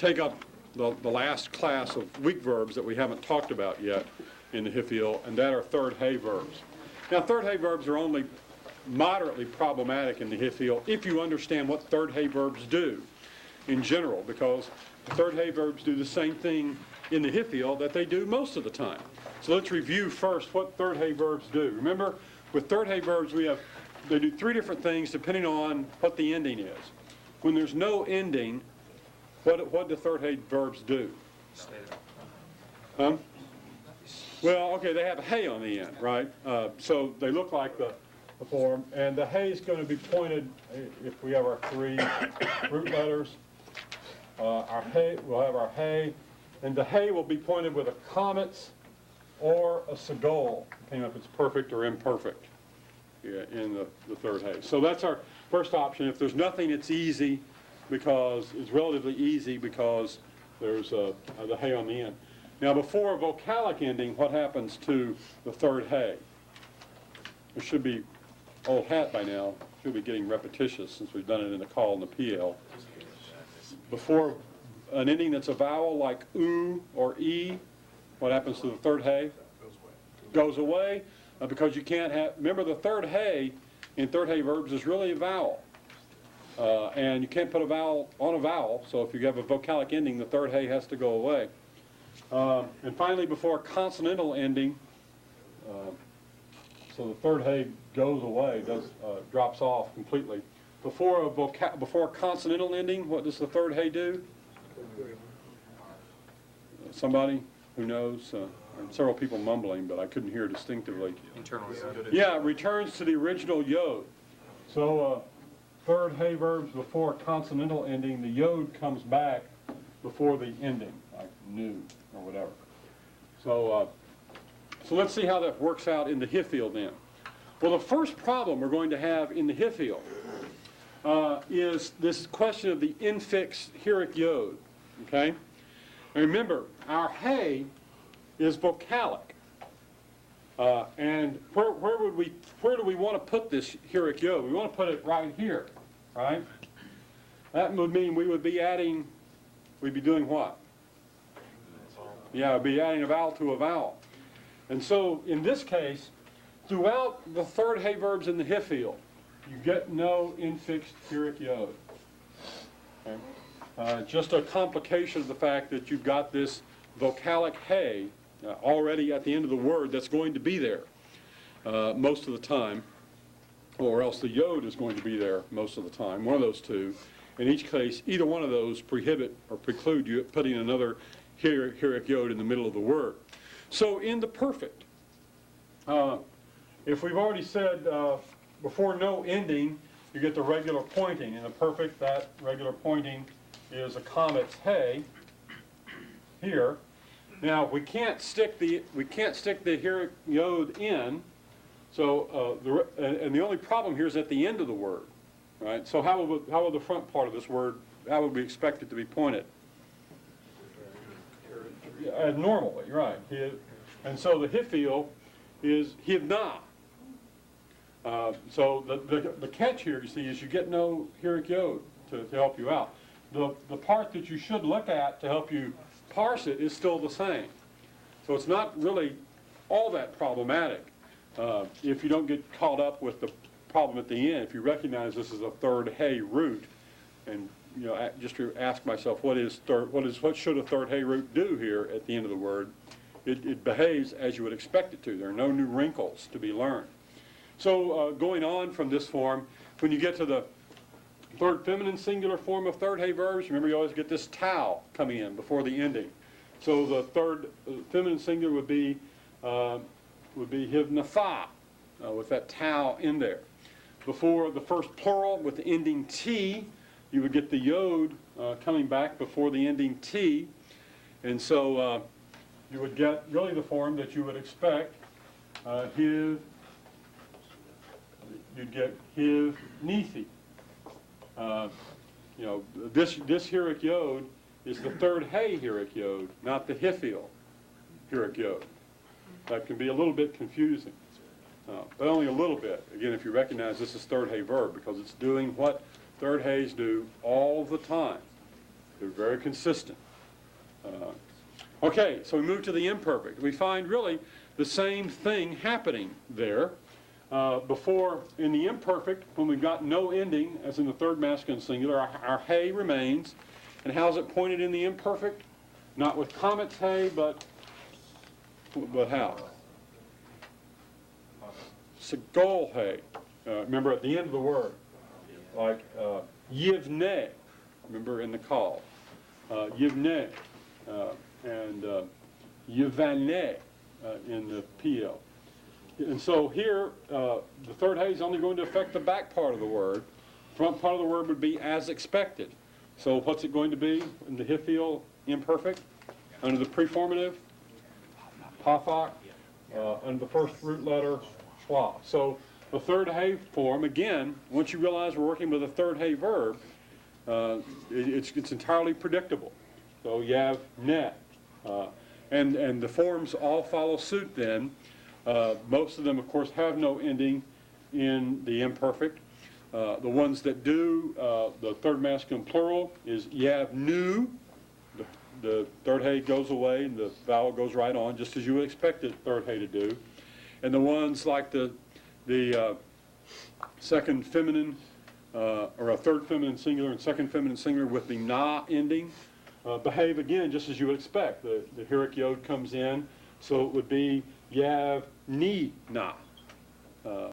take up the last class of weak verbs that we haven't talked about yet in the Hiphil, and that are third He verbs. Now, third He verbs are only moderately problematic in the Hiphil if you understand what third He verbs do in general, because the third He verbs do the same thing in the Hiphil that they do most of the time. So let's review first what third He verbs do. Remember, with third He verbs, they do three different things depending on what the ending is. When there's no ending, what do third He verbs do? Huh? Well, okay, they have a He on the end, right? So they look like the form, and the He is going to be pointed, if we have our three root letters, our He, we'll have our He, and the He will be pointed with a comets or a segol, depending on if it's perfect or imperfect in the third He. So that's our first option. If there's nothing, it's easy, because it's relatively easy because there's the He on the end. Now, before a vocalic ending, what happens to the third He? It should be old hat by now. Should be getting repetitious since we've done it in the call and the PL. Before an ending that's a vowel like oo or e, what happens to the third He? Goes away, because you can't have. Remember, the third He in third He verbs is really a vowel, and you can't put a vowel on a vowel. So if you have a vocalic ending, the third He has to go away. And finally, before a consonantal ending, so the third He goes away, drops off completely. Before a consonantal ending, what does the third He do? Somebody who knows? Several people mumbling, but I couldn't hear distinctively. Internal. Yeah, it returns to the original yod. So third He verbs before a consonantal ending, the yod comes back before the ending, like new or whatever. So let's see how that works out in the Hiphil then. Well, the first problem we're going to have in the Hiphil is this question of the infixed heroic yod. Okay? And remember, our He is vocalic. And where do we want to put this heroic yod? We want to put it right here, right? That would mean we would be adding, we'd be doing what? Yeah, we'd be adding a vowel to a vowel. And so, in this case, throughout the third He verbs in the Hiphil, you get no infixed heroic yod. Okay? Just a complication of the fact that you've got this vocalic He already at the end of the word that's going to be there most of the time, or else the yod is going to be there most of the time, one of those two. In each case, either one of those prohibit or preclude you putting another heroic yod in the middle of the word. So in the perfect, if we've already said before no ending, you get the regular pointing. In the perfect, that regular pointing is a comet's He here. Now we can't stick the heroic yod in. So and the only problem here is at the end of the word, right? So how will the front part of this word, how would we expect it to be pointed? Normally, right? And so the Hiphil is hivna. So the catch here, you see, is you get no heroic yod to help you out. The part that you should look at to help you parse it is still the same. So it's not really all that problematic if you don't get caught up with the problem at the end. If you recognize this is a third He root, and just to ask myself what should a third He root do here at the end of the word, it behaves as you would expect it to. There are no new wrinkles to be learned. So going on from this form, when you get to the third feminine singular form of third He verbs, remember you always get this tau coming in before the ending. So the third feminine singular would be hivnatha, with that tau in there. Before the first plural with the ending t, you would get the yod coming back before the ending t, and so you would get really the form that you would expect. You'd get hivnithi. This heroic yod is the third He heroic yod, not the Hiphil heroic yod. That can be a little bit confusing, but only a little bit. Again, if you recognize this is third He verb, because it's doing what third He's do all the time. They're very consistent. Okay, so we move to the imperfect. We find really the same thing happening there. Before, in the imperfect, when we've got no ending, as in the third masculine singular, our hey remains. And how's it pointed in the imperfect? Not with comets hey, but how? Segol hey. Remember at the end of the word, like yivne, remember in the call. Yivne and yivane in the PL. And so here, the third hey is only going to affect the back part of the word. Front part of the word would be as expected. So what's it going to be in the Hiphil imperfect? Under the preformative, pafak, under the first root letter, schwa. So the third hey form, again, once you realize we're working with a third hey verb, it's entirely predictable. So you have net. And the forms all follow suit then. Most of them, of course, have no ending in the imperfect. The ones that do, the third masculine plural is yav nu. The third hey goes away and the vowel goes right on, just as you would expect the third hey to do. And the ones like the second feminine, or a third feminine singular and second feminine singular with the na ending, behave again just as you would expect. The heric yod comes in, so it would be yav ni na.